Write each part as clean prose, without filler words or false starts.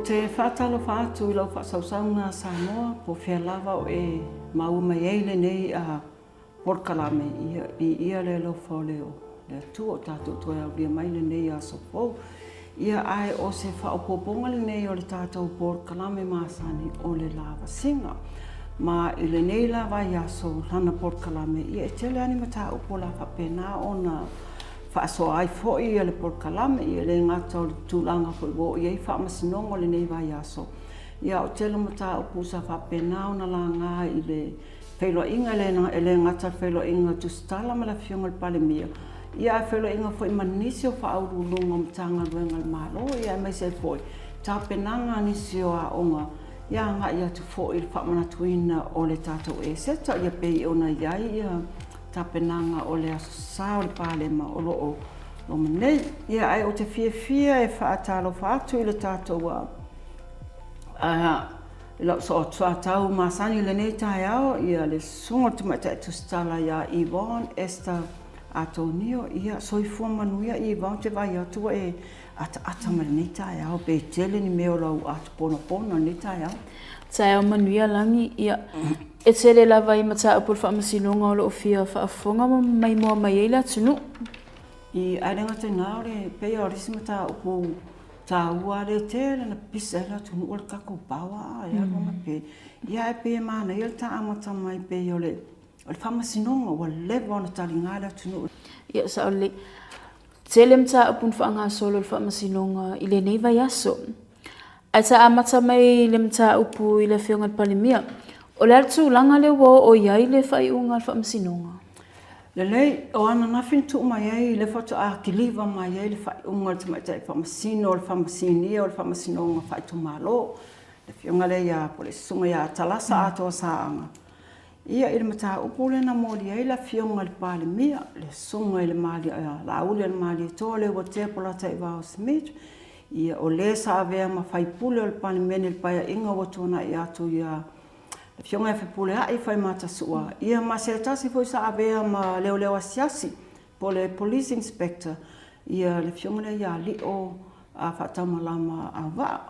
te whātalo whātu I lau whasausaunga Samoa po whea lava o e mauma eile nei a Polokalame ia le lo whaoleo. Le tu o tātou toi au lia mai le nei a Sofou. Ia ai o se whaopoponga le nei o le tātou Polokalame māsani o le Lavasiga. Ma I le nei lava I aso lana Polokalame ia e tele ani Mataupu la whapena o na whaasoa ai fo'i ia le Polokalame ia le ngata o le tūlanga fo'i wo ia I Faamasinoga o le nei vai aso. Ia o tele Mataupu sa whapena o na la ngā I le whailo inga le ngata whailo inga Tusitala ma la fionga le palemia. Ia e whailo inga fo'i manisi o whaauru lunga mtanga luenga le malo ia e mai se fo'i. Tā penanga nisi o a onga. Ia ngā ia tu fo'i le whamanatuina o le tātou e seta ia pei ona iai ia tā penanga o le aso sa o le palema o lo o manei. Ia ai o te fia e whaatalo whaatu I le tātou ila so tau masani le nei tai au ia le sunga te mai tai Tusitala ia Yvonne, Esther, Atonio ia soifua manuia Yvonne te vai atu e ata ma le nei tai au pe tele ni meo lau atu pono nei tai au. Tai au manuia langi ia e tele lava I Mataupu Faamasinoga o lo fia Fofoga mai moa mai eila tunu. I ailenga te naore pe o risi Mataupu ta ua le tele na pisa la tunu o le kako bawa ia roma pe ia e pe mana ia ta amata mai pe o le Faamasinoga o lewa na talinga la tunu ia sa ole tele Mataupu whaanga solo le Faamasinoga I le nei vai aso ai ta amata mai le Mataupu I le whionga le palemia o le atu langa le wo o iai le whaiunga le Faamasinoga. Le lei o ana nafin tu mai ai le foto a kiliva mai ai le whaiunga te mai tai Faamasino, le Faamasinia o le Faamasinoga whaitu malo. Le whionga le ia po le sunga ia talasa ato saanga. Ia I le Mataupu le na mori ai la whionga le palemia, le sunga I le mali la ule le mali to le o te pola tai vao Smith. Ia o le sa avea ma whaipule o le palemia le paia inga o tona I atu ia le whionga e whipule ai whai matasua. Ia ma se tasi foi sa avea ma leo asiasi po le police inspector. Ia le whionga le ia li o a whatamalama Auva'a.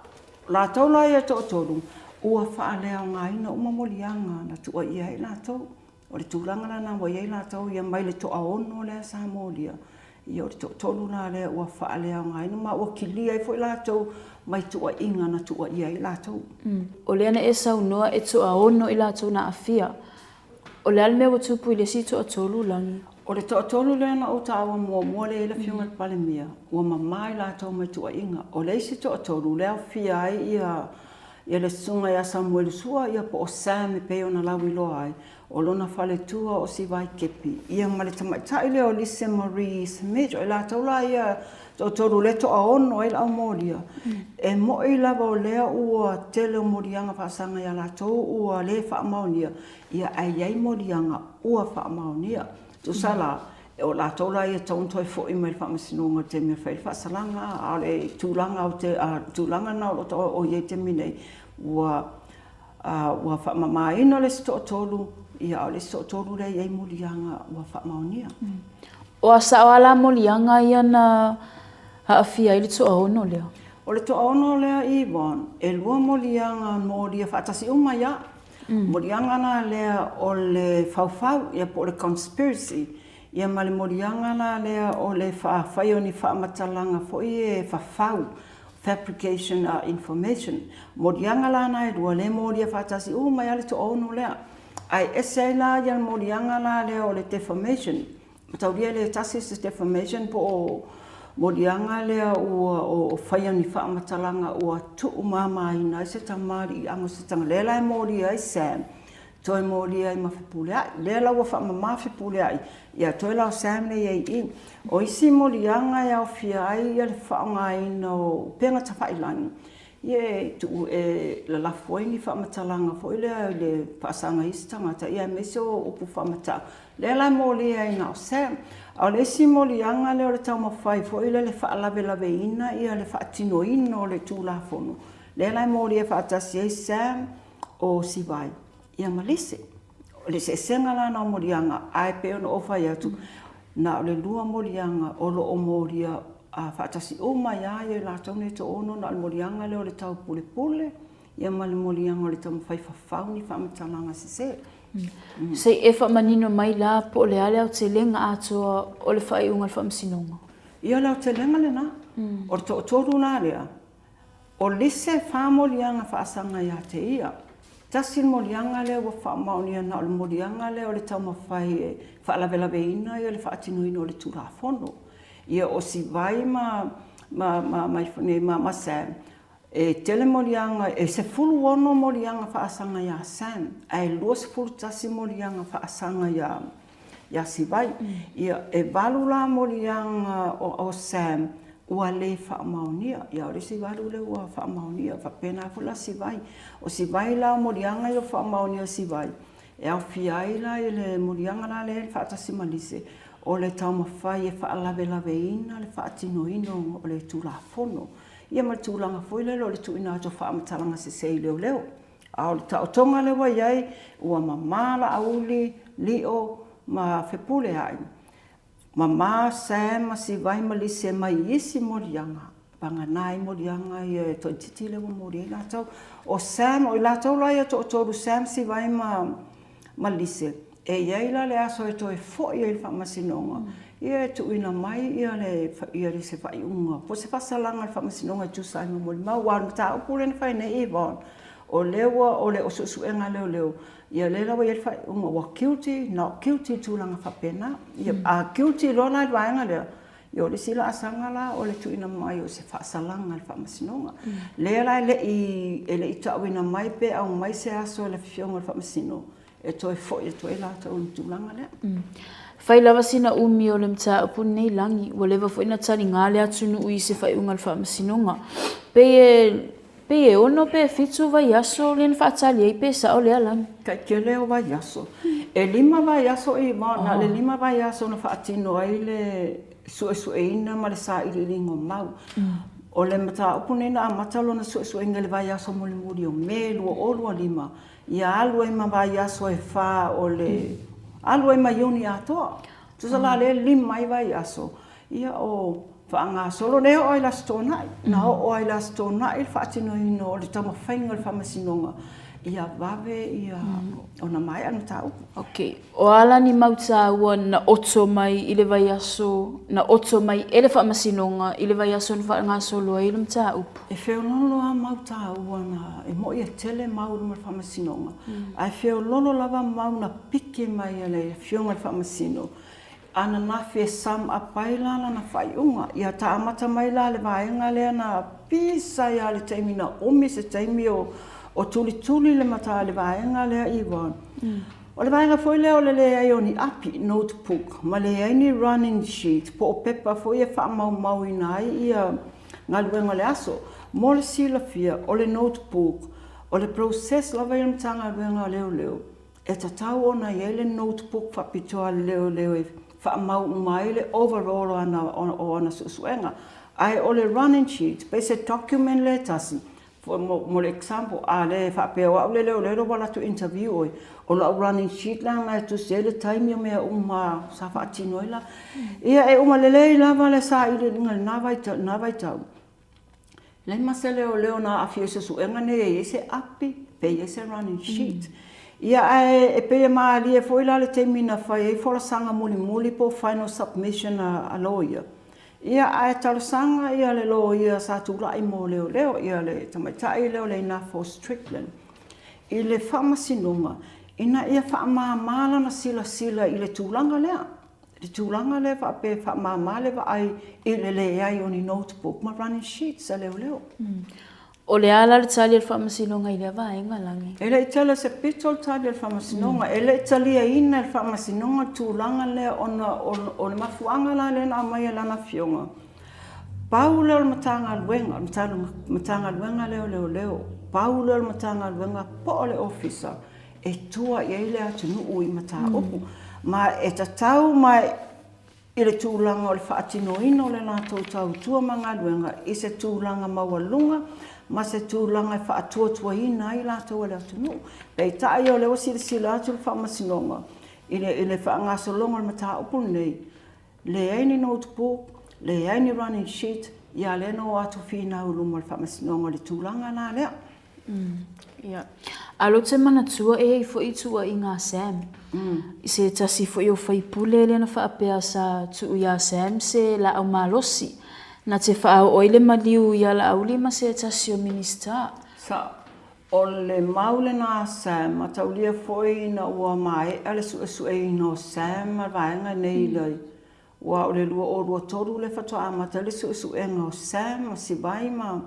La tau la ia to toru. Ua whaalea ngā ina umamolianga na tua ia I la tau. O le tūlanga la na wa ia I la tau ia mai le toa ono le sa molia. Ia o le toru la le ua whaalea ngā ina ma ua kilia I foi la tau mai tua inga na tua ia I la tau. O le ana e saunoa e toa ono I la tau na afia. O le alme wa tupu I le si toa tolu langi. O le toa tolu le na o tawa mua le ila whionga le palemia. Ua mamai la tau mai tua inga. O le si toa tolu le au fia ai ia le sunga ia Samuel sua ia po o Sam e peo na lawi loa ai. O lona Faaletonu o si vai kepi. Ia ma le tamaitai le o Lise Marie Smith. O la tau la ia toru le toa ono I la moria. E mo I lava o lea ua tele o morianga whaasanga ia la tau ua le whaamaunia. Ia ai morianga ua whaamaunia. Tusala o la tau la ia tauntoi fo'i mai Faamasinoga te mea whai whaasalanga a le tūlanga o te tūlanga na o toa o iei te minei ua whaamamaina le sto tolu ia o le sto tolu le iei morianga ua whaamaunia. O asa o ala morianga ia na haafia I le toa ono lea. O le toa ono lea Yvonne, e lua morianga moria whaatasi uma ia. Morianga na lea o le faufau, ia po le conspiracy. Ia ma le morianga na lea o le whaafai o ni whaamatalanga fo I e whafau, fabrication information. Morianga la na e lua le moria whaatasi uma ia le toa ono lea. Ai ese la ia morianga la lea o le defamation. Matauria le tasi se defamation po o morianga lea o whaia ni whaamatalanga ua tuu mama ina se tamari I ango se tanga. Lela e moria ai Sam. Toi moria ai mawhipule ai. Lela ua whaamamawhipule ai. Ia toi lao Sam le iei I. O isi morianga ia o fia ai ia le whaonga ina o penga tawhailangi. Ie tu e la lafoi ni whaamatalanga fo lea le pasanga isi tangata. Ia mese o upu whaamata. Lela e moria ai na o Sam. O le si morianga le o le tau mawhai fo ile le whaalawe ina ia le whaatino ina o le tūlafono. Le lai moria whaatasi ei Sam o Siwai. Ia malise. O le se senga la na morianga ai peo na ofa atu. Na o le lua morianga o lo o moria whaatasi o mai a ia la tau ne to ono na morianga leo le tau pule pule ia mali morianga le tau mawhai whawhau ni whamatalanga se. Sei e whamanino mai la po le ale au te lenga atoa o le whaiunga le Faamasinoga. Ia leo te lenga le na. O le toru nā rea. O lise whamorianga whaasanga ia te ia. Tasi morianga leo wa whaamaunia na o le morianga leo o le tau mawhai whaalawelawe ina ia le whaatinuina o le turafono. Ia o si vai ma Sam. E tele morianga, e se fulu ono morianga whaasanga ia Sam. E lua se fulu tasi morianga whaasanga ia si vai. Ia e valula morianga o Sam. Ua le whaamaunia. Ia ore si waru le ua whaamaunia. Whapena fula si vai. O si vai la morianga i o whaamaunia si vai. E au fiai la i le morianga la le whaatasi malise. O le tau mawhai e whaalawe ina le whaatinoino o le tūlafono. Ia ma le tūlanga foile o le tuina ato whaamatalanga se sei leo. A o le tau tonga lewa iai ua mamala auli lio ma whepule ai. Mama Sam si vai malise mai isi morianga. Panganai morianga i e toi titi lewa mori la tau. O Sam, o la tau lai ato o toru Sam si vai malise. E iai la le aso e toi fo i e Faamasinoga. Ia e tuina mai ia le se whaiunga. Po se whasalanga le Faamasinoga i tusai mamori mau. Wa Mataupu le whaine Yvonne. O lewa o le osusuenga leo. Ia le lawa i le whaiunga wa guilty, not guilty tūlanga whapena. Ia a guilty lo la i waenga leo. Ia o le sila asanga la o le tuina mai o se whasalanga le Faamasinoga. Lea la le i tauina mai pe au mai se aso le fionga le Faamasinoga. E toi fo e toi la tau ni tūlanga lea. Whai lavasina umi o le Mataupu nei langi, wa lewa fo ina tari ngā lea tunu ui se whaiunga le Faamasinoga. Pe e ono pe fitu vai aso le whaatali ei pe sa o lea langi. Kai ke leo vai aso. E lima vai aso i na le lima vai aso na whaatino ai le sue ma le sa ili ringo mau. O le Mataupu nei na amatalo na sue inga le vai aso muli muri o melu o olua lima. Ia alua ima vai aso e wha o le... Alua ima Iuni atoa. Tusa la le lima i vai aso. Ia o whaanga solo leo o i las tōnai. Na o i las tōnai il whaatino ino o le tama whainga le Faamasinoga. Ia wawe ia o na mai anu tau. Ok. O ala ni mauta ua na oto mai i le vai aso, na oto mai e le Faamasinoga i le vai aso ni whaanga solo i le Mataupu. E whiololo a mauta ua na e mo ia tele mauru ma le Faamasinoga. Ai whiololo lava mau na pike mai e le fionga le Faamasino. Ana na whe sam a paila na whaiunga. Ia ta amata mai la le vaenga lea na pisa ia le teimi na omi se teimi o tuli le mata le vaenga lea Yvonne. O le vaenga foi leo le lea Iuni api notebook. Ma le aini running sheet. Po o pepa foi e wha mau inai ia ngaluenga le aso. Mo le sila fia o le notebook. O le process lava i le mtanga luenga leo. E tatau ona i le notebook whapitoa leo e wha mau mai le overall o ana susuenga. Ai o le running sheet. Pe se document le tasi. Mo le example, le whapea wau leo wala tu interview oi. O la running sheet la ngai tu se le taimi o mea uma sa whaatino ila. Ia e uma lelei lava le sa ili ngal na vai tau. Le masa leo na afio se suenga ne e se api, pe e se running sheet. Ia e pe maa li e foi la le taimi na whai e fola sanga muli po final submission a lawyer. Ia ai talusanga ia le lo ia sa tula i mo leo ia le tamaitai leo le na for Strickland. I le Faamasinoga ina ia whaamamala na sila i le tūlanga lea. Le tūlanga lea whaape whaamamale wa ai i le ai o ni notebook ma running sheets a leo. O le ala le tali al Faamasinoga i le vaenga langi. E le itala se pitol tali al Faamasinoga. E le italia ina al Faamasinoga tūlanga lea o le mafuanga la le na mai lana fionga. Pau leo le matanga luenga, matanga luenga leo. Pau leo le matanga luenga po o le officer. E tua i eile atu nuu i Mataupu. Ma e tatau mai i le tūlanga o le whaatinoina o le nātou tau manga luenga. I se tūlanga maualunga. Ma se tūlanga i whaatuatua ina i lātou le atunu. Pei tai o le osi sila atu le Faamasinoga. I le whaangasolonga le Mataupu nei. Le aini notebook, le ai ni running sheet ia le no atu fina uluma le Faamasinoga le tūlanga na lea. Ia. Alo te manatua e fo i tua i ngā Sam. I se tasi fo i o whaipule le na whaapea sa tu ia Sam se la au malosi. Na te whaau oile maliu ia la au lima se tasi o minister. Sa o le maule na Sam, mataulia foi na ua mai ale su e no Sam ma vaenga nei lei. Ua o le lua o rua toru le whatoa amata le su e no Sam si vai ma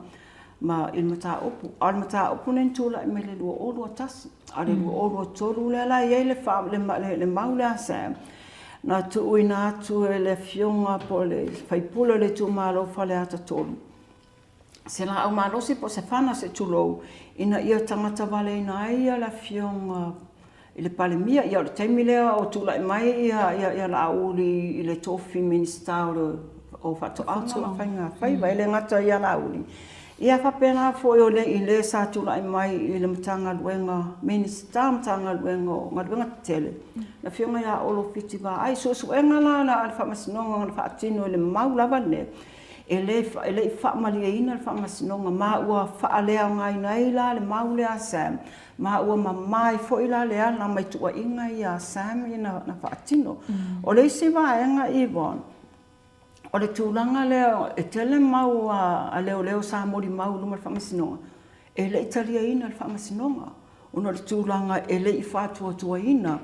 il Mataupu. Al Mataupu nen tula i me le lua o rua tasi. A le lua o rua toru le la iei le maule a Sam. Na tu uina atu e le fionga po le whaipula le tu malo fale ata toru. Se la au malosi po se whana se tulou ina ia tangata wale ina ia la fionga i le palemia ia o le taimi lea o tula i mai ia la auli i le tofi minister o whatoanga la whainga whaiva i le ngata ia la auli. Ia whapena fo i le i le sa tula i mai i le matanga luenga minister matanga luenga o ngā luenga tele. La fionga ia olo fiti wa ai su enga la al Faamasinoga ngā whaatino i le maulawa ne. E le whaamalia ina le Faamasinoga ma ua whaalea ngai nei la le maule a Sam. Ma ua mamai fo i la lea na mai tua inga i a Sam i na whaatino. O le isi vaenga Yvonne. O le tūlanga leo e tele mau a leo sa mori mau luma le Faamasinoga. E le italia ina le Faamasinoga. Ono le tūlanga e le i whātua ina.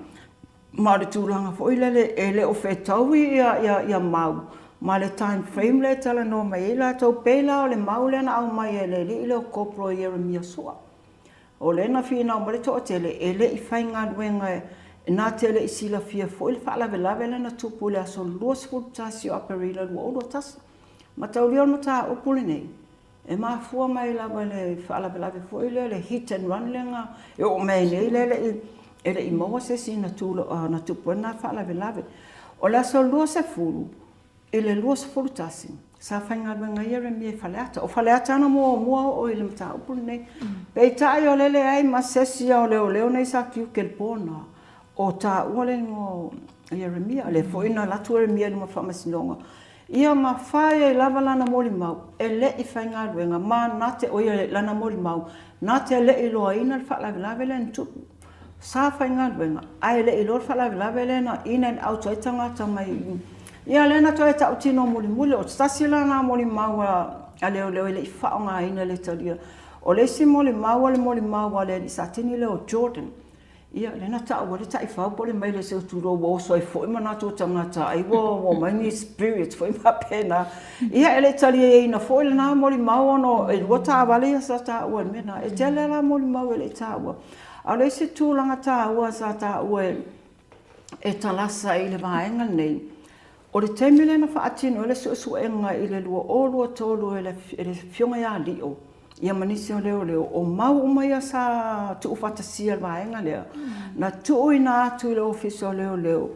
Ma le tūlanga fo i lele e le o whetaui ia mau. Ma le time frame le tala no mai ila tau pela o le maule na au mai e le ile o kopro i Jeremia sua. O le na fina o mare toa tele e le i whainga luenga e nā tele i sila fia fo i le whaalawe le na tupu le aso luas fultasi o aparila lua o tasi. Ma tau leo na tā upule nei. E maa fua mai lawa le whaalawe fo i le hit and run lenga e o mai nei le i maua se si na tupu na whaalawe. O le aso luas e fulu. I le luas fultasi, sa whainga luenga Jeremia e whaleata. O whaleata ana mua o i le Mataupu nei. Pei tai o lele ai ma sesi o leo nei sa kiu ke le pōna. O tā ua le ngo Jeremia, le foina latu Jeremia luma Faamasinoga. Ia ma whae e lava lana moli mau, e le i whainga luenga, ma nate o ia lana moli mau, nate le i loa ina le whaalawe le ntupu. Sa whainga luenga, ai le i loa whaalawe le na ina au taitanga ta mai. Ia lena toi tau tino muli o tasi lana moli mau a leo i le i whaonga ina le talia. O le si moli mau le li satini leo Jordan. Ia lena tau wale tai whau pole mai le seo turo wo so i fo ima nato tangata ai wo mani spirits fo ima pena. Ia ele talia e ina fo ile na moli mau no e wata wale sa ta ua mena. E tele la moli mau ele ta ua. A le si tūlanga ta ua sa ta ua e talasa i le vaenga nei. O le temile na whaatino ele suenga i le lua o lua tolu ele fionga ia lio. Ia manisi o leo o mau umai sa tu whatasia vaenga leo. Na tu ina atu i le ofisi o leo.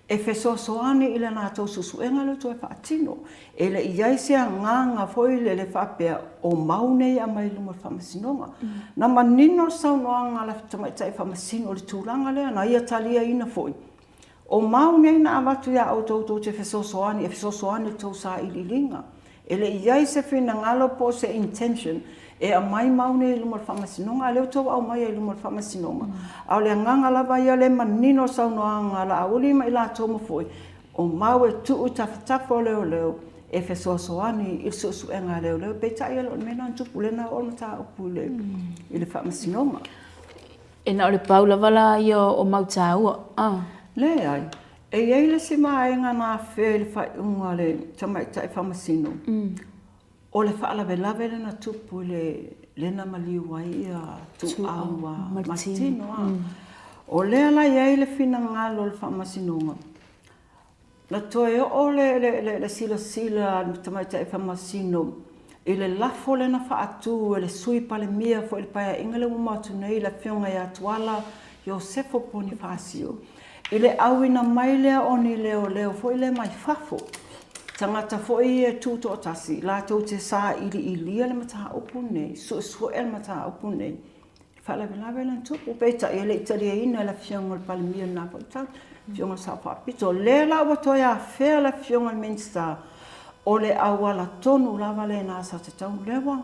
E feso soani i le nā tau suenga leo tu e whaatino. E le iaisia nganga foi le whapea o mau nei a mai luma Faamasinoga. Na manino saunoanga la tamaitai Faamasino le tūlanga leo na ia talia ina foi. O mau nei na awatu ia au tau te fesosoani, e fesosoani tau sa ililinga. E le iai se whina ngalo po se intention, e a mai mau nei luma Faamasinoga, a leo tau au mai e luma Faamasinoga. Au le nganga lava ia le manino saunoanga la auli ma ila tau mafoi. O mau e tuu tafitafo leo, e fesosoani il suenga leo, peitai alo mena antupu lena o Mataupu i le Faamasinoga. E na o le paula wala ia o mautaua. Le ai, e eile si maenga nā whea le whaiunga le tamaitai Faamasino. O le whaalawe le na tupu le na maliwa ia tu aua Martino. O le ala eile whina ngalo le Faamasinoga. Na toe o le sila tamaitai Faamasino. I le lafo le na whaatu, e le sui pale mia fo i le paia ingale umatu nei la whionga ia tuala Iosefo Bonifacio. I le awina mai lea oni leo fo i le mai fafo. Tangata fo i e tūto o tasi, la tau te sā ili le Mataupu nei, su e le Mataupu nei. Whaalawe lan tupu, peita i le italia ina la fionga le palemia nā whautau, fionga sa whapito. Le la wa toi a whea la fionga le Minster, o le Auva'a lava le nā sa te tau lewa.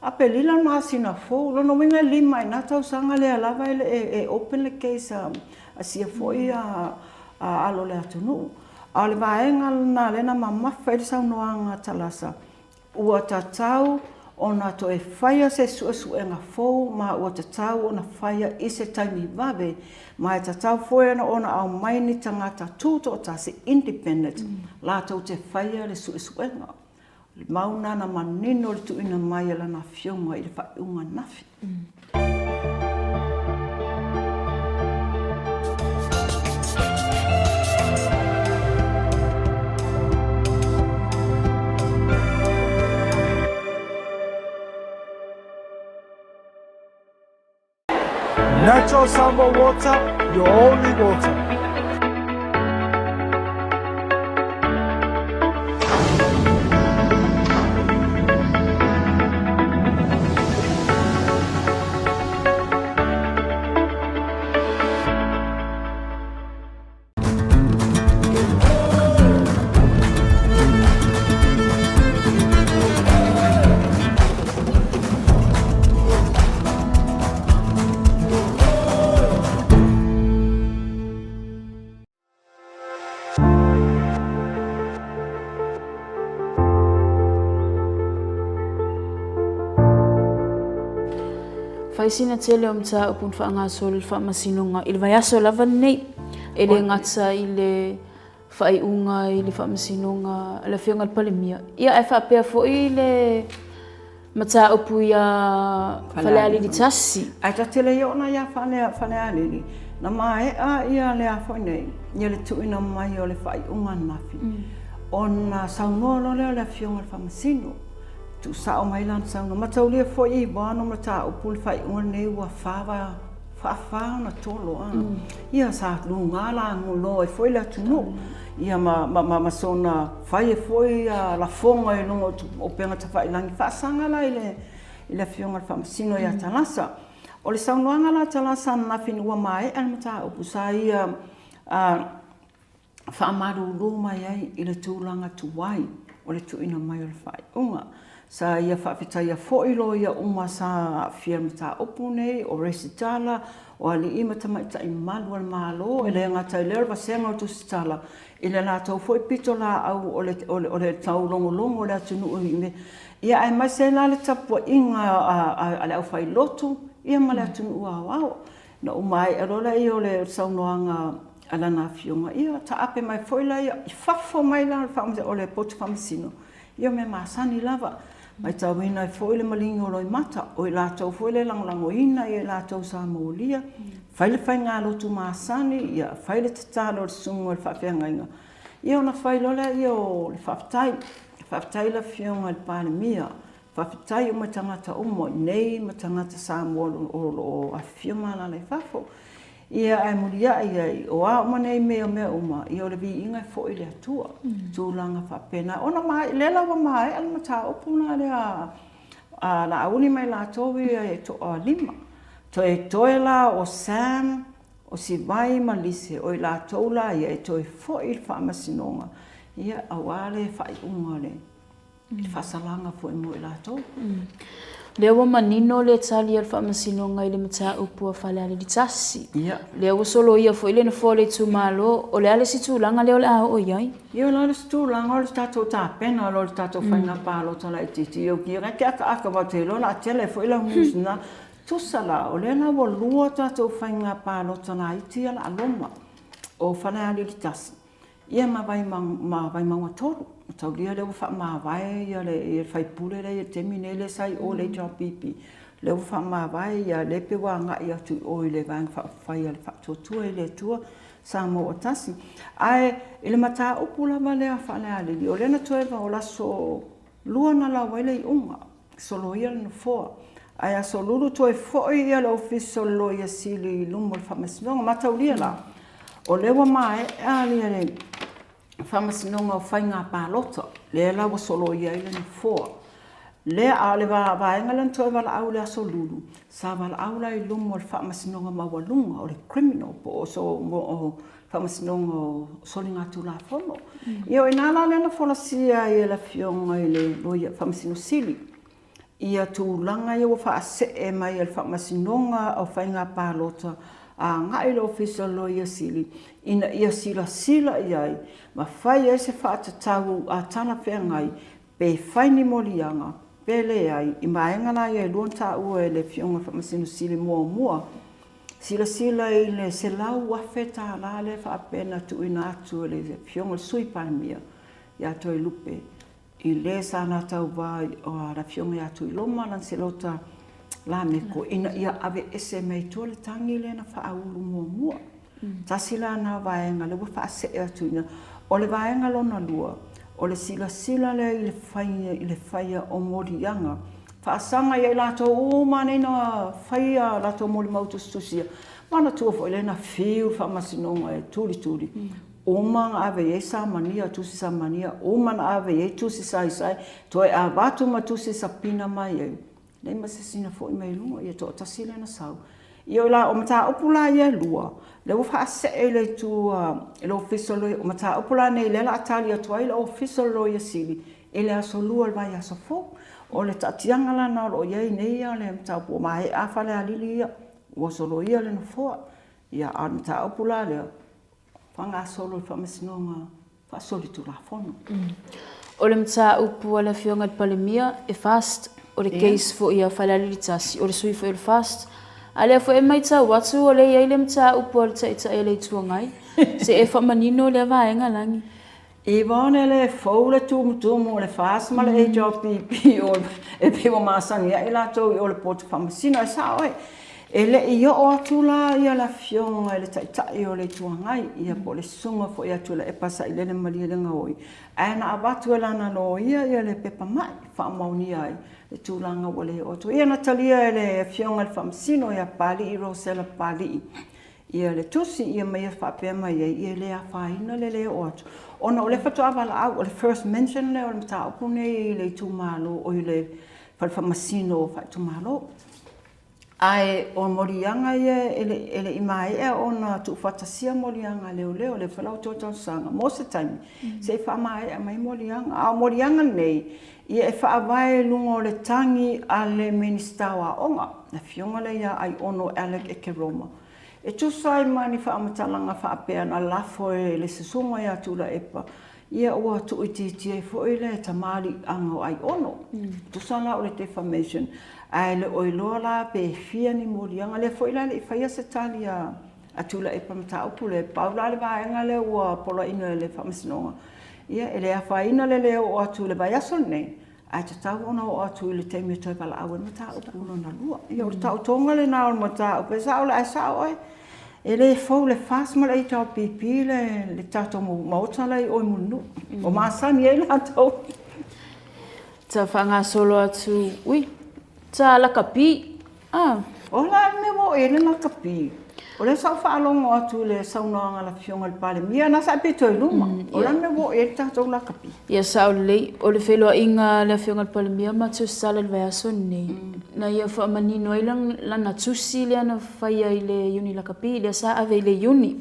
A pe lila masina fo, lono winga lima ina tau sanga lea lava e open le case a sia foi a alo le atunu. A le vaenga na lena mamafa ili saunoanga talasa. Ua tatau ona to e whaia se suenga fo, ma ua tatau ona whaia i se taimi vave, ma e tatau foi ona au maini tangata tūto o ta se independent, la tau te whaia le suenga. Mauna na manino le tuina mai ala na fionga i le whaiunga nafi. Natural samba water, your only water. Faisina tele o Mataupu whaangaso le Faamasinoga i le vaiaso lava nei e le ngata i le whaiunga i le Faamasinoga le whionga le palemia. Ia e whaapea fo i le Mataupu ia whaleali di tasi. Ai ta tele i ona ia whaleali. Na mai ia le a fo nei, ia le tuina mai o le whaiunga nafi. Ona saunoa le le whionga le Faamasino. Tu sao mai lan sauna mataulia fo i Yvonne Mataupu le whaiunga nei ua whaafaa na tolo ana. Ia sa lunga la ngolo e fo i la tunu. Ia ma sona whai e fo i la fonga i lungo o penga ta whailangi whaasanga la i le whionga le Faamasino ia talasa. O le saunoanga la talasa na whini ua mai al Mataupu sa ia whaamaru luma iai i le tūlanga tuwai o le tuina mai o le whaiunga. Sa ia whawhitaia fōilo ia uma sa fia Mataupu nei o Tusitala o ali ima tamaita i malu al malo e le ngata i lera vasenga o Tusitala i le la tau fōi pito la au o le tau longo o le atunu i me ia ai mai se la le tapua inga a le au whailotu ia ma le atunu au na umai e rola i o le saunoanga ala na fionga ia ta ape mai fōila ia i whafo mai la o le potu Faamasino ia me masani lava mai tau ina i fōi le malingi o loi mata, o i lātou fōi le langlango ina i lātou sa maulia. Whaile whai ngā lotu māsani, ia whaile tatalo le sungu le whawhianga inga. Ia ona whailole i o le whawhitai la whionga le palemia. Whawhitai o matangata umo, nei matangata sa mōlu o a whiomana le whafo. Ia ai muria ai o a uma nei mea uma i o le vi inga fōi le atua tūlanga whapena ona mai lela wa mai al Mataupu na le a la auni mai la towi e to o lima to e toela o Sam o si vai malise o i la toula ia e to e fōi le Faamasinoga ia awale whaiunga le whasalanga fōi mo i la tau Lea wa manino le tali al Faamasinoga i le Mataupu a whaleali di tasi. Lea wa solo ia fo ile na fo le tumalo o le ale si tūlanga leo le au o iai. Ia le ale si tūlanga o le tātou tāpena o le tātou whainga pālo tala i titi. Iau ki reke aka wa te lona a tele fo ila musina tusala o le na wa lua tātou whainga pālo tala i ti ala aloma o whaleali di tasi. Ia ma vai maua toru. Tau lia leo wha mawai ia le whaipule le temine le sai o le JPP. Leo wha mawai ia le pewa nga ia tu o i le vang whai le whatotua i le tua sa mo o tasi. Ai i le Mataupu lava lea whaleali li o lena tueva o laso lua na la waile i unga. Solo ia le nofoa. Ai a so lulu toi foi ia le ofiso lo ia sili lumo le Faamasinoga matau lia la. O lewa mai ali le Faamasinoga o whainga pālota, le la wa solo ia i le foa. Le a le vaenga lan toi wala au le aso lulu, sa wala au la i lumo le Faamasinoga mawalunga o le criminal po o so o Faamasinoga o solinga tulafono. Ia o inala lena folasia ia la fionga i le loia faamasino sili. Ia tūlanga ia wa faasee mai le faamasinoga o whainga pālota a ngai le ofisa loia sili. Ina ia sila iai, ma whai e se whaatatau a tana whea ngai, pe whaini molianga, pe le ai, i maengana ia luan tā ua e le fionga faamasino sili mua. Sila i le se lau wafe tā la le whaapena tu ina atu le fionga sui paimia, ia toi lupe. I le sana tau vai o la fionga ia tu i loma Lancelot la meko ina ia ave ese mei tu le tangi le na whaaulu mua. Ta sila na vaenga le wafa se atu ina o le vaenga lona lua o le sila le i le whaia o morianga. Whaasanga ia lato o mane na whaia lato mori mautustusia. Mana tua fo ile na fiu Faamasinoga e tuli. Oma ave e sa mania tusi sa mania, oma ave e tusi sai, toi a watu ma tusi sa pina mai e. Nei masesina fo i mai lunga, ia to tasile na sau. Ia la o Mataupu la ia lua, le wa faase e le tu le official o Mataupu la nei le la atali atua le official lo ia sili, e le aso lua le vai aso fo, o le tatianga la na lo ia nei ia le Mataupu, ma he afa le alili ia, ua solo ia le na foa, ia a Mataupu la le Whanga solo i Faamasinoga, whaasoli tu la fono. O le Mataupu a le fionga te palemia e fast, o le case fo ia whalalili tasi, o le sui fo i le fast. A lea fo e mai tau atu o le iai le Mataupu a le taita e le tuangai. Se e whamanino le vaenga langi. Yvonne le fau le tumutumu o le fast ma le HRPP o e pewa masani e la tau i o le potu Faamasino e sa oe. E le i o atu la ia la fionga le taitai o le tuangai ia po le sunga fo ia tu la e pasa i le malia le ngaoi. Aina abatu e lana no ia le pepa mai whaamauni ai le tūlanga o le oto. Ia na talia e le fionga le Faamasino ia pali i rosela pali. Ia le tusi ia mai a whapea mai ia le a whaina le o atu. Ona o le whatu awala au o le first mention le o le Mataupu nei le tūmalo o i le Faamasino o whaitumalo. Ai o morianga ia ele imai e ona tu fatasia morianga leo le falau total sanga most time se fa mai mai morianga a morianga nei ia e fa vai lungo le tangi ale ministawa onga na fionga le ia ai ono Alec e Keresoma e tu sai mani fa amatalanga fa apea na lafo e le sesuma ia tu la epa ia o tu iti fo ile tamali ango ai ono tu sala o le defamation ai le oiloa la pe fia ni morianga le fo ila le faia se talia atula e Mataupu le paula le vaenga le ua pola ina le Faamasinoga ia ele a faina le o atu le vai aso nei ai te tau ona o atu le teimi toi pala au e Mataupu na lua ia o le tau tonga le na o Mataupu e sao le sa oe ele fo le fast ma le tau pipi le tato maota le o munu o masani e la tau Ta whanga solo atu, ui, ta Lakapi. Ola me wo e le Lakapi. O le sau whaalongo atu le saunoanga la fionga le palemia na sa pito i luma. Ola me wo e tatou Lakapi. Ia sao lei, o le whelua inga le fionga le palemia ma Tusitala le Vaega nei. Na ia whaamanino i lana tusi le ana whaia i le Iuni Lakapi, le sa ave i le Iuni.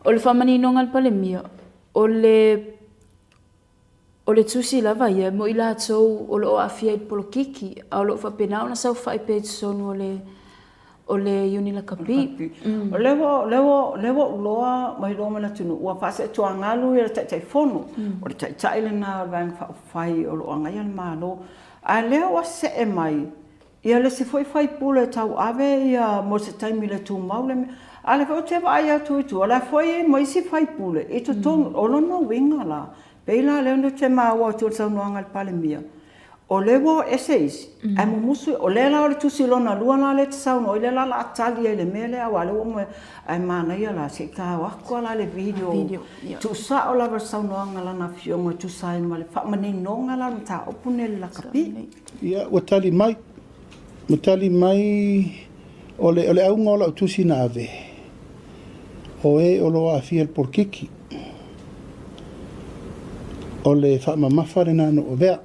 O le whaamanino ngal palemia, o le tusi lava ia mo i latou o le o afia i polokiki a o lo whapenau na sau whai page sonu o le Iuni Lakapi. O lewo uloa mai roma na tunu ua whase tua ngalu i le taitai fono o le taitai le na vang whai o lo angai al malo a leo a se e mai ia le se foi whai pule tau ave ia mo se taimi le tu maule a le fau te vai atu i tu a le foi mo isi whai pule i tu tonu o lono winga la Peila leo no te maua tu sa no angal palemia. O lewo essays. Ai mo musu o le la o tusi lona luana le sa no le la atali le mele a wale o mo ai mana ia la se ka wa ko la le video. Tu sa o la versa no angal na fionga tu sa ma le fa mani no ngala ta opune la kapi. Ia o tali mai o le au ngola tusi na ave. O e o lo afia por kiki. O le whaamamawhare nāno o vea.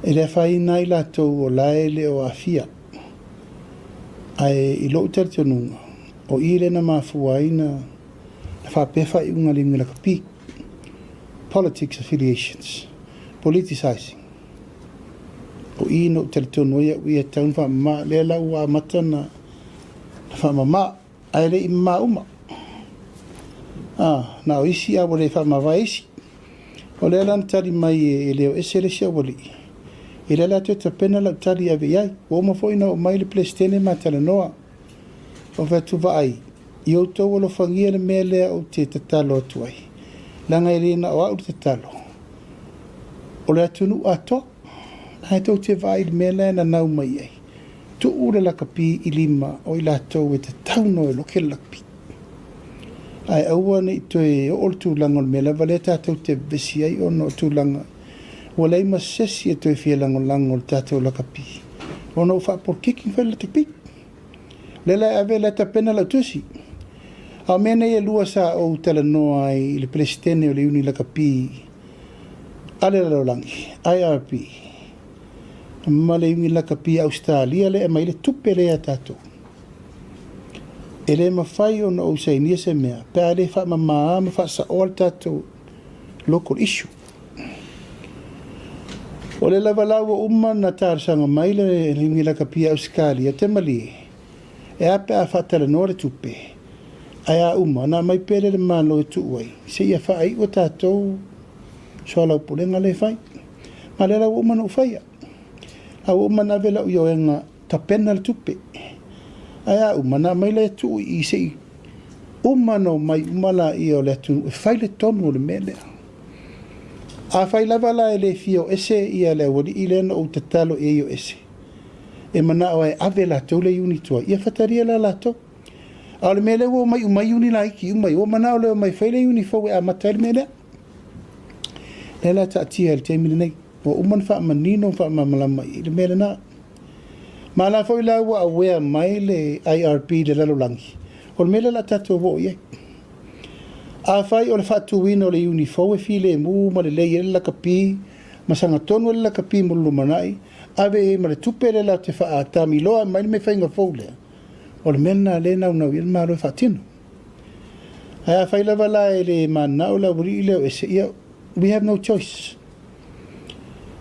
E rea whai nai lātou o lae le o awhia. Ai i loo tere tionunga. o ile na mafuaina na whapefa I unga Iuni Lakapi. Politics affiliations, politicizing. O ino Teletonu ia taun whamama le lau wa mata na whamama ai le ima uma. Na o isi a wale whamama isi. O le lan tari mai e leo ese le sia wale. I le la te pena lau tari ave iai. O mafoina o mai le plestene ma tala noa. O vatu va ai. I o tau alo whangia le mea lea o te tatalo atu ai. Langa i rena o au te talo. O le atunu ato. Hai tau te vai le mea lea na nau mai ai. Tu ure Lakapi I lima o I latou e te tauno e loke Lakapi. Ai aua nei toe o le tūlanga o le mea lewa le tātou te vesi ai o no tūlanga. Wa lei ma sesi e toe fia lango lango o le tātou Lakapi. O no whapor kiking whai le tekpi. Lela ave le tapena la tusi. A mena ia lua sa o tala noa I le presidente o le Iuni Lakapi. Ale la langi, IRP. Ma le Iuni Lakapi Australia le mai le tupe le a tātou. E le mawhai o na o sainia se mea. Pea le wha mamaa ma wha sa o al tātou local issue. O le lava lawa umma na tārsanga mai le Iuni Lakapi Australia te mali. E ape a whatala noa le tupe. Ai a uma, na mai pere le malo e tuuai. Se ia whaai o tātou, soa lau pulenga le whai. Ma le lau uma no whaia. Au uma na vela ui oenga tapena le tupe. Ai a uma, na mai le tu I se I. Uma no mai umala I o le tu, e whai le tonu o le melea. A whai lava la e le fio ese ia le wadi I le na o te talo e o ese. E mana o e ave la tau le Iuni tua. Ia whataria la la tau. A le mele o mai Iuni la iki umai o mana o le mai whaile Iuni fau e a matai le mele. Le la ta atia le teimile nei. O uman wha manino wha mamalama I le mele na. Ma la fau la ua awea mai le IRP le lalolangi. O le mele la tato o iei. A whai o le whatuwina o le Iuni fau e file e mu ma le lei e le Lakapi. Ma sanga tonu le Lakapi mo lumanai. Ave e ma le tupe le la te wha a tami loa mai le me whainga fau lea. O le mena le nau nau il maro fatino. Ai fai lava la ele manau la uri leo e se ia we have no choice.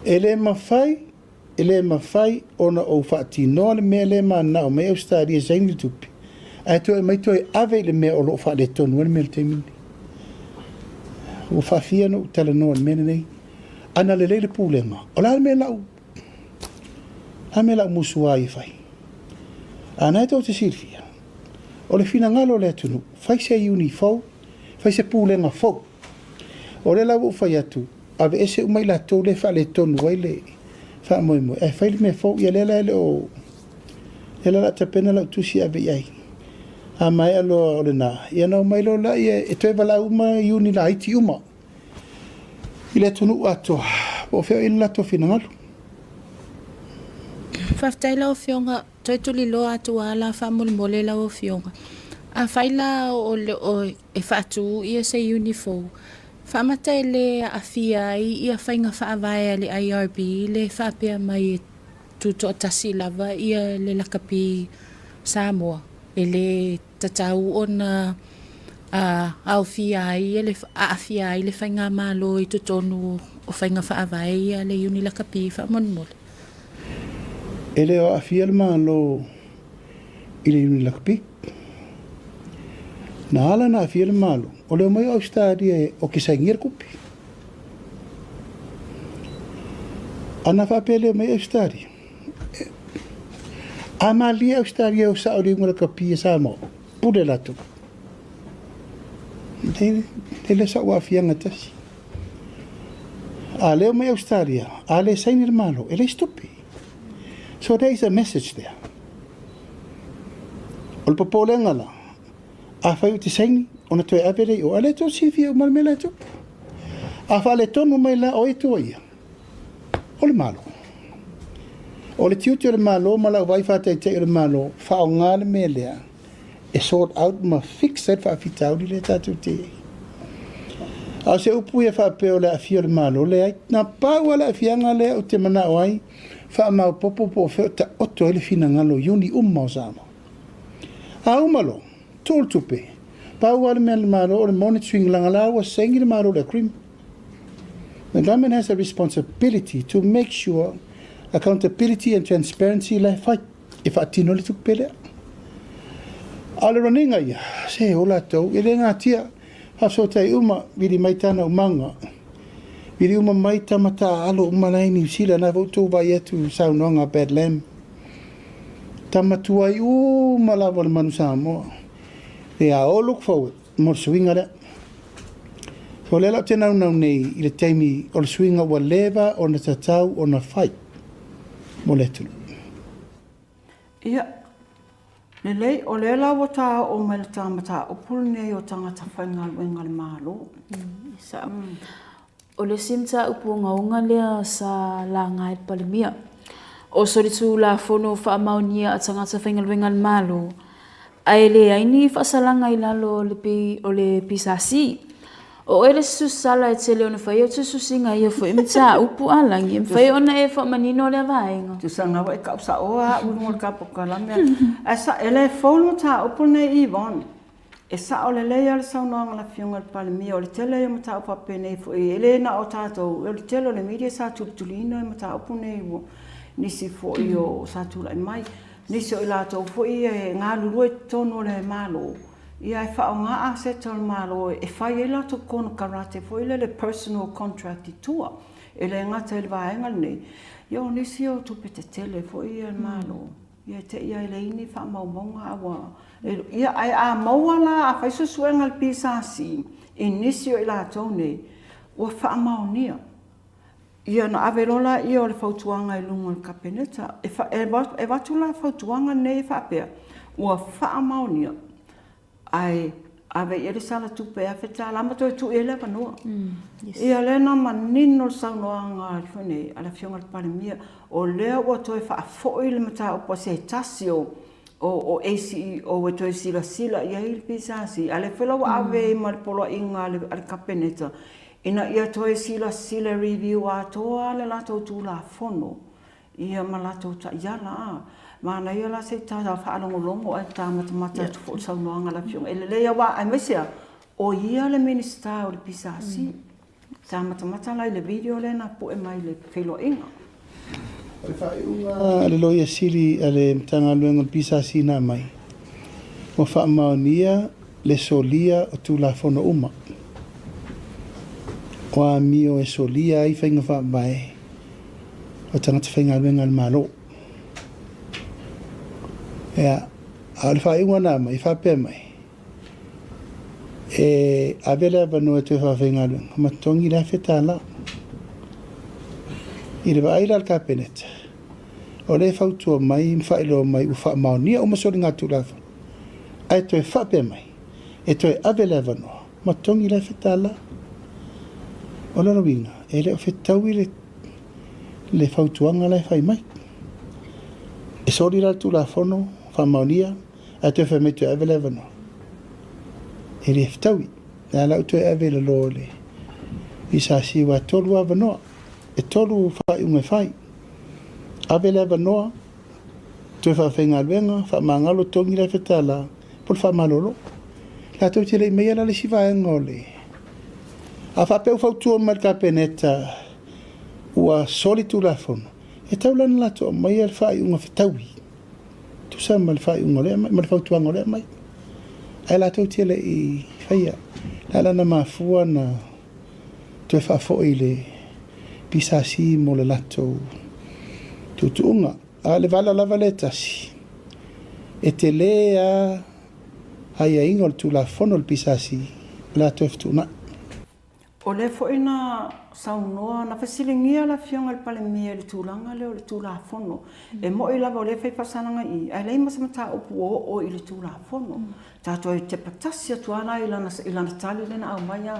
Ele mafai ona o fatino le me le manau me o stadi zaini tupi. Ai to mai to ave le me o lo Faaletonu le me te mini. O fafia no tele no me nei. Ana le le pulema. O la me lau. Amela musuai fai. Ana tau te sirfia. O le fina ngalo le atunu. Fai se Iuni fau. Fai se pūlenga fau. O le lau fai atu. Ave ese umai la tau le Faaletonu wai le. Fa moi moi. E fai le me fau. Ia lela ele o. Lela la tapena lau tusi ave iai. A mai alo o le na. Ia nau mai lo la ia. E toi wala uma Iuni la iti uma. I le atunu ato. O feo ina la to fina ngalo. Whaftaila o fionga, toi tuli loa atu ala whamole la o fionga. A whaila o e whatu ia se Iuni fau. Whamata le a fia ia whainga whaavae le IRB, le whapea mai tuto tasi lava ia le Lakapi Samoa. E le tatau ona au fia ia le a fia le whainga malo I tutonu o whainga whaavae ia le Iuni Lakapi whamonmole. Ele o afia le malo I le Iuni Lakapi. Na ala na afia le malo. O leo mai Australia o ke saingir kupi. Ana whapele mai Australia. A mali Australia o sa o Iuni Lakapi e sa mo. Pure lato. Ele sa o afia ngatasi. A leo mai Australia. A le saingir malo. Ele stupi. So there is a message there. O popole ngala. A fai te saini ona toe avere o ale to sifi o malmela to. A Faaletonu mai la o eto ia. O le malo. O le tiuti o le malo ma la vai fa te le malo fa o ngale melea. E sort out ma fix it fa fitau di le tatu te. A se upu ia fa pe o le afio le malo le ai na pa wala afianga le o te mana o ai. Fa mau popo po fe ta oto ele fina ngalo Iuni umma o sama. A umalo. tol tupe. Pau wale mea le malo o le monitoring langala wa sengi le malo le cream. The government has a responsibility to make sure accountability and transparency le fight. If atino le tupe le. Ale raninga ia, se ola tau, e le ngā tia, hafso tai uma, viri maitana umanga. Viri uma maita mata alo umalai New Zealand, na vautou vai etu saunonga bad lamb. Tamatua i umalawa le manu Samoa. They are all look forward, more swinga le. So le lau te nau nei, i le taimi, o le swinga wa leva, o na tatau, o na fight. Mo le tulu. Ia. Lelei, o le lawa tā o mai le tāmata o pulu nei o tangata whainga luenga le malo. Sa. O le simta upu ngaunga lea sa la ngai palimia. O soritu la fono whaamaunia a tangata whainga luenga le malo. Ai le aini whaasalanga i lalo o le pisasi. O ele susala e tele ona whai o te susinga ia fo imita upu alangi. Mwhai ona e wha manino le vaenga. Tu sanga wa e kausa oa uru mo ka Polokalame. Asa ele whaulu tā upu nei Yvonne. E sa o le leia le saunoanga la fionga le palimia o le tele e mata upa pene fo e ele na o tātou. O le tele o le media sa tulitulino e mata upu nei nisi fo i o sa tula i mai. Nisi o i lātou fo i e ngā lulu e tono le malo. Ia e whao ngā a se tol malo e whai e lato kono karate fo ile le personal contract I tua. E le ngata ele vaenga nei. Ia nisi o tupe te tele fo i e malo. Ia te ia ele ini wha maumonga awa. Ia ai a maua la a whai susuenga le pisasi. I nisi o i lato nei. Ua wha maunia. Ia na avelola ia o le fautuanga I lunga le kapeneta. E watu la fautuanga nei whapea. Ua wha maunia. Ai ave ele sala tupe a feta lama to tu ele panua. Ia lena manino saunoanga fone ala fionga le palimia o lea o to fa foi le mata o pose tasio o ACE o to sila ia il pisasi ale felo ave mal polo inga al kapeneta ina ia to sila review a to ale la to tu la fono ia malato ta yala mana ia la se ta fa longo ai ta mata tu fo saunoanga la fiong ele le wa ai mesia o ia le minister o le pisasi ta mata la le video le na po e mai le felo inga o le fai unga le loia sili ale tanga luenga pisasi na mai mo fa maonia le solia o tu la fono uma wa mio e solia I fainga fa mai o tanga te fainga luenga le malo Ea, al fai unga nā mai, wha pē mai. E avele avano e tue whawhenga luenga, ma tongi la whetala. I rewa aira al kapeneta. O le whautua mai, mwhailo mai, u wha maonia o masori ngā tūlafa. Ai tue wha pē mai, e tue avele avano, ma tongi la whetala. O lana winga, e le o whetaui le whautuanga lai whai mai. E sori la tūlafono, Faamonia, a te wha metu avele avano. E re ftaui, nā lau tue avele lo le. I sa siwa tolu avanoa, e tolu whai unge whai. Avele avanoa, tue wha whenga luenga, wha mangalo tongi la whetala, pol wha malolo. La tau te lei mea la le siwa e ngole. A wha peu whautua mai ka peneta, ua soli tu la fono. E tau lana la toa mai al whai unga whetaui. Tu sa mal fai un ole mai mal fautu ang ole mai ai la tau tele I faia la lana mafua na tu fa foi le pisasi mo le lato tu tunga a le vala la valeta si e te lea ai ingol tu la fono le pisasi la tu ftuna o le foi na saunoa na fasilingia la fionga le palimia le tulanga le o le tula fono e mo I lava o le fai pasananga I ai lei masamata upu o I le tula fono tato e te patasi atuana ilana tali le na au maya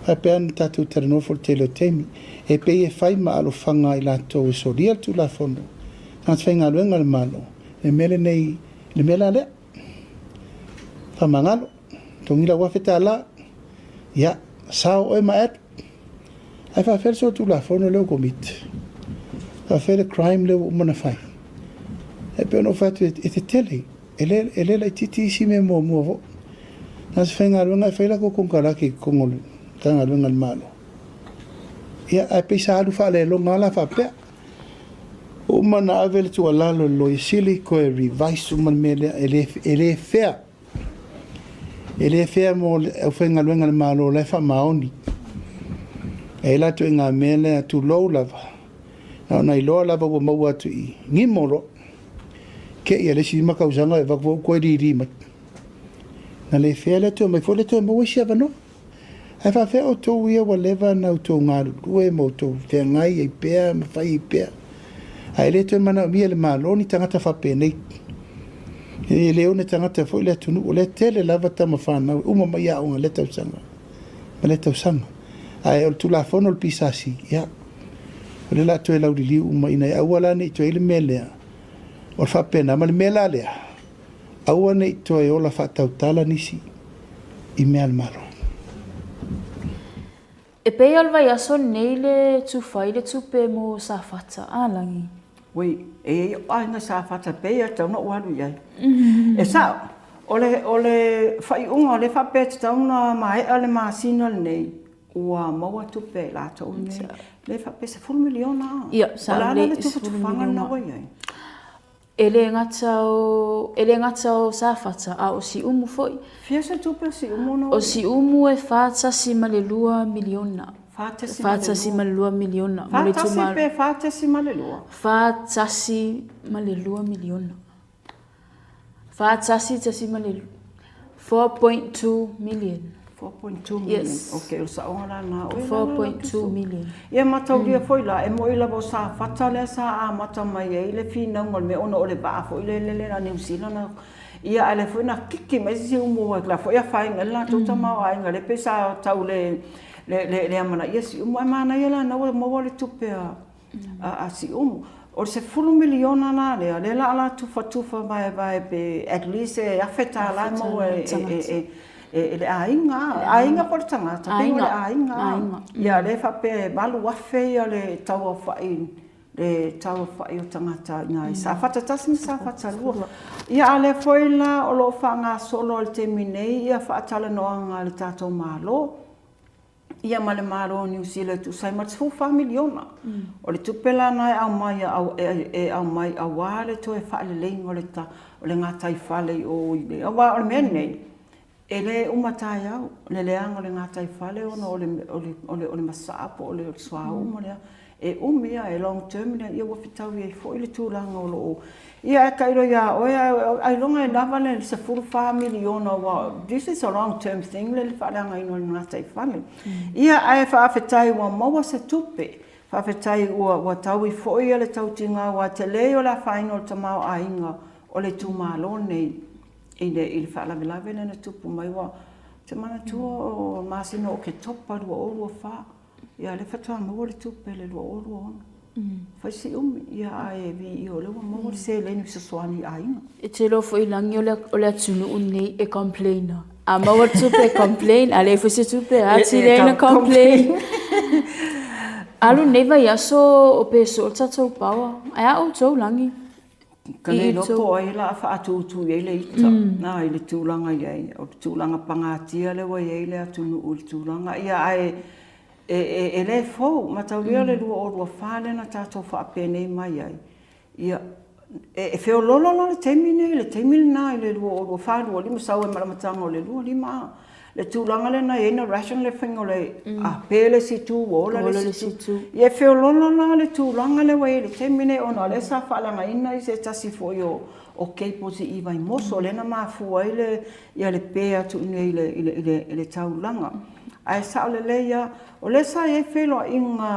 a pean tatu terenofo te lo temi e pe e fai ma alo fanga I lato e soria le tula fono tans fenga luenga le malo e mele nei le mela le fa mangalo tongila wafeta la ya sao e maet ai fa fer so tu la fono le comit fa fer crime le umana fai e pe no fatu e te tele ele la titi si me mo mo nas fenga lunga fela ko kung kala ki kongol tanga lunga malo ia a pesa alu fa le lo ngala fa pe o mana avel tu ala lo sili ko revise man mele ele fea mo o fenga lunga malo le fa maoni e la tu nga mele tu lo lava na ilo lava ko mau atu i ngimoro ke ia le si makausanga e vako ko ri ma na le fele to me fole to mo sia vano ai fa fe o to ia whatever na to ngaru e mo to te ngai e pe ma fai pe ai le to mana mi le maloni tangata fa pe nei e le ona tangata fo le tunu o le tele lava ta ma fa na uma ma ia o le tausanga ma le tausanga ai o tu la fono il pisasi ya o le la to e laudi li uma ina ai wala ni to ile mele o fa pena ma le mela le aua nei to e ola fa tautala nisi i me al maro e pe alva ya son nei le tu fai le tu pe mo sa fata alangi we e ai na sa fata pe ya tau no walu ya e sa ole fai unga le fa pe tau na mai ale ma sinal nei ua maua tu pe la to nei le fa pe se full miliona ia sa le tu fanga na wa ya ele ngatau sa fata a o si umu foi fia se tu pe si umu no o si umu e fata si male 2 miliona fata si male 2 miliona fata si pe fata si male 2 fata si male 2 miliona fata si male 4.2 million 4.2 million. Yes. Okay, o sa ora na 4.2 million. Ia matau dia foi la e moi la bo sa fata le sa a mata mai e le fina ngol me ono ole ba foi le na New Zealand na ia ale foi na kiki mai si umo wa la foi a fai ngala tuta ma ai ngale pesa tau le amana ia si umo mana ia la na mo le tupe a si umo o se full miliona na le la tufa vai pe at least e afeta la mo e le ainga por tangata pe le ainga ia le fa pe balu wafe ia le tau fai o tangata ngai sa fata tasmi sa fata lua ia ale foi la o lo fanga solo le terminei ia fa tala no anga le tato malo ia male malo New Zealand tu sai mat fu miliona o le tupela nai au mai au wale to e fa le lengo le ta o le ngata i fale o ile o wa o menei ele umatai au le leanga le ngatai fale ona ole masapo ole swau mo le e umia e long term le ia wafitau e fo ile tulanga o lo ia kairo ia o ai longa e lava le se full miliona wa this is a long term thing le falanga ino ngatai fale ia ai fa afetai wa mo se tupe fa afetai wa tau i fo ia le tau tinga wa te leo la final tamau ainga o le tumalo nei il fa la na tupu mai wa te mana tu o masino o ke topa o fa ia le fa tanga o le tupu le o fa si ia e vi o le mo se le ni so swani ai e te lo foi langi o le tunu unei e complainer a ma wa tupu complain ale fa se tupu a ti le complain alu neva ya so o peso tato pawa ai o to langi Kane lopo ai la fa atu e le ita na i le tūlanga iai o tūlanga pangatia le wa iai le atunu o le tūlanga ia ai e le fo matauria le lua o lua fale na tato fa apene mai ai ia e feo lolo le temine na i le lua o lua fale o lima sau e malamatanga o le lua lima le tūlanga le na ina ration le whingo le a pele si tū o le si tū ia feo lolo na le tūlanga le wa le temine o na le sa whalanga ina i se tasi fo o keipo si iwa i moso le na mafua i le ia le pea tu ina i le taulanga ai sa o le leia o le sa e felo inga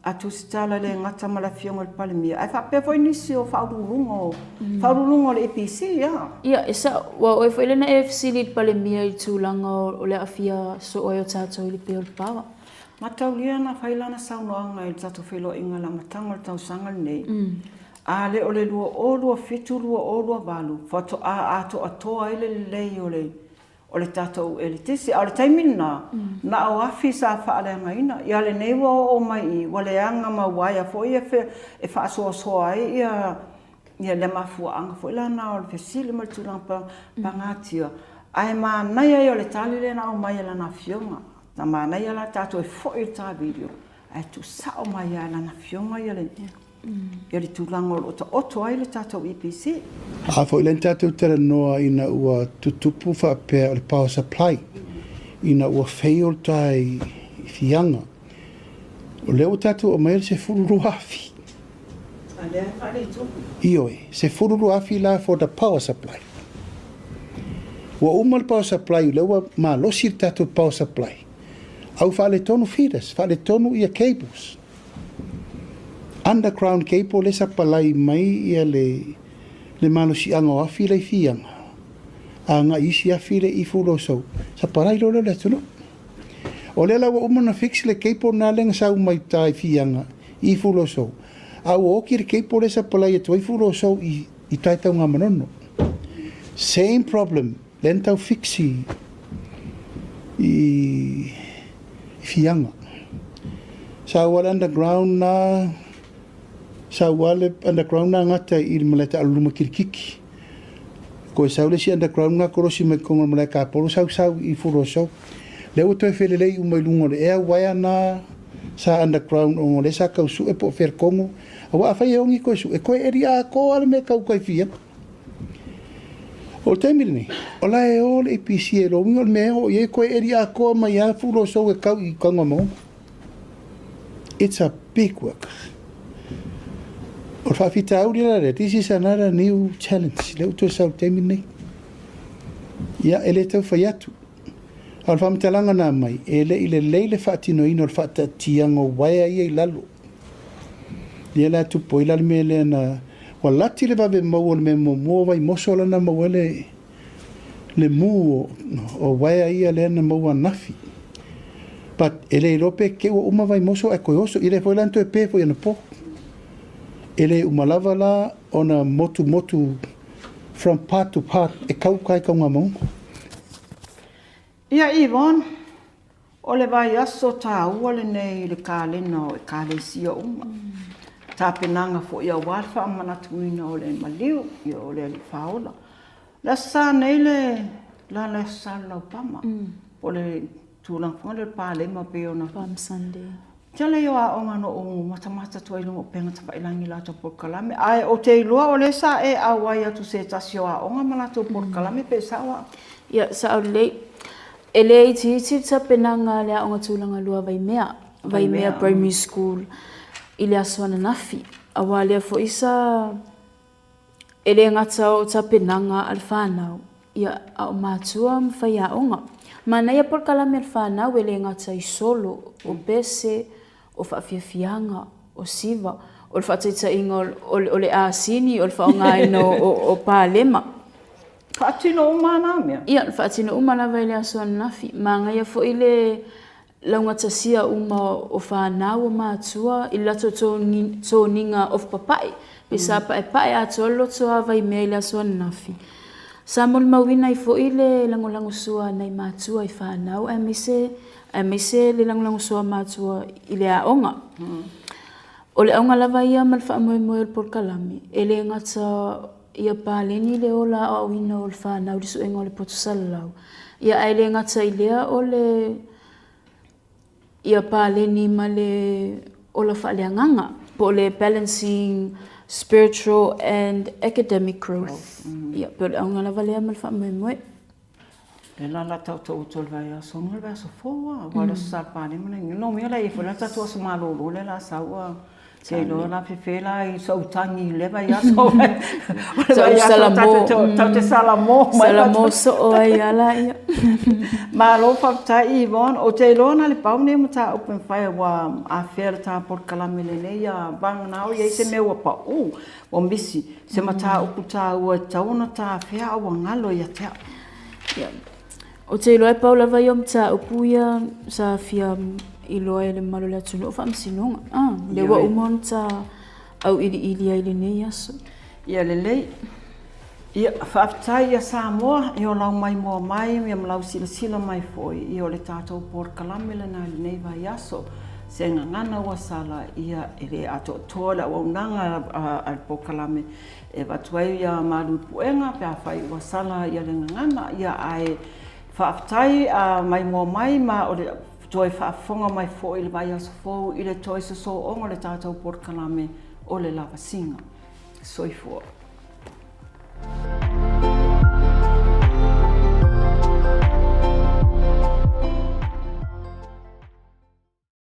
a Tusitala le ngata malafionga le palemia ai fa pe foi nisi o faulungo le EPC ia esa wa o foi le na FC le palemia i tulanga o le afia so o tato i le pe o pawa mataulia na failana saunoanga i tato felo inga la matanga le tausanga nei a le o le lua fitu lua balu fato a to ai le lei o le tatou e le tisi, a le taimina, na o afi sa whaale ngaina, ia le neiwa o mai i, wale anga ma waia fo ia e whaasoa soa ai, ia Ia le mafuaanga fo lana o le fesili ma tulanga pangatia. Ai manai ai o le tali le na o mai lana fionga. Na manai ala tato e fo i ta video. Ai tu sao mai ala na fionga ia le. Ia le tulanga o oto ai le tato EPC. A fo le tato tera noa ina ua tutupu fa pe o le power supply. Ina ua fail tai fianga. O leo tato o mai se furu afi. Ioe, se fururu afi la for the power supply. Wa umal power supply, lewa ma losi tatu power supply. Au Faaletonu feeders, Faaletonu ia cables. Underground cable le sapalai mai ia le malosi anga afi le fianga. Anga isi afi le ifulo so. Sapalai lolo le tunu. O le lawa umana fix le cable na lenga sau mai tai fianga ifulo so. Au o kiri kei pore sa palai e tuai furo so i taitau ngā manono. Same problem, len tau fixi i fianga. Sa wale underground na ngata i maleta aluruma kirikiki. Ko e saule si underground nga korosi me konga maleka apolo sau i furo so. Leo toi whelelei umailungo le ea waya na sa underground o le sa kausu e po fer kongo. Awa fai ongi ko su e ko eri a ko ale me kau kai fia. O temil ni. Ola e o le APC e lo ngol me o ye ko eri a ko mai a fulo so e kau I kanga mo. It's a big work. O fa fita au le this is another new challenge. Le uto sa temil ni. Ya ele tau fai atu. Al fam talanga na mai ele ile leile fatino ino fa tiango waya I lalo. Dia la tu poila me le na walati le va mo le mo vai mosola na mo le mu o waya ia le na mo nafi. But ele rope ke o uma vai moso e koyoso ile foi lanto e pe foi na po. Ele uma lava la ona motu from part to part e kau kai ka ngamo. Ia Yvonne, o le vai aso ta ua le nei le kālena o e kālesia uma. Tā penanga fo ia walfa manatuina o le maliu, ia o le whaola. La sa nei le sa lau pama. O le tūlang whanga le pālema pe ona. Palm Sunday. Tia le o a onga no o matamata tua ilungo penga tapa ilangi lato Polokalame. Ai o te ilua o le sa e awai atu se tasio a onga malato Polokalame pe sawa. Ia, sa au lei. E le iti ta penanga le a onga tūlanga lua vai mea primary school. I le aswana nafi. Awa lea fo isa e le ngata o ta penanga al whanau. Ia a o mātua mwhai a onga. Mana ia Polokalame al whanau e le ngata I solo, o bese, o whaafiafianga, o siva, o le whaataita ingo o le asini, o le whaonga ino o pālema. Whaatino umana mea? Ia, whaatino umana vai le aswana nafi. Manga ia fo i le launga tasia uma o whanau o mātua I lato tō ninga of papai. Pisa pae a tolo toa vai mea I le aswana nafi. Sa mol mawina I fo I le langolango sua nei mātua I whanau. Ai meise le langolango sua mātua I le aonga. O le aonga lava ia mal whaamoe o le Polokalame. E le ngata ia pāleni le ola o awina o le whanau lisu enga o le potosalau. Ia ai le ngata I lea o le ia pāleni ma le ola whaaleanganga po le balancing spiritual and academic growth. Ia, pero le aunga lava lea mal whaamoe. E la tau tau utol vai aso ngal vai aso foa. Wala sa pāleni mana. No mea la I fo la tatu aso malolo le la saua. Se lo la fefela I so utangi le vai aso. Tau te salamo. Salamo so o ai ala ia. Ma lo fa Yvonne o te lona le pau ne mata open fire wa a fer ta Polokalame le nei ya bang nau ye se me wa pa o misi se mata ukuta wa tauna ta fea o ngalo ya te. O te loe pau lava yom ta upuia sa fia I loe le malo le atunu o Faamasinoga. Le wa umon ta au ili ai le nei aso. Ia le lei. Ia whaafitai ia Samoa, I o lau mai mua mai, ia malau sila mai foi, I o le tātou Polokalame le nai le nei vai aso. se ngana ua sala ia ele ato tola o nanga al Polokalame e watuai ia malupuenga pe fai ua sala ia le ngana ia ai whaafitai mai mua mai ma o le toi whaafonga mai fo i le vai aso fo i le toi so ongo le tātou Polokalame o le Lavasiga. Soifua.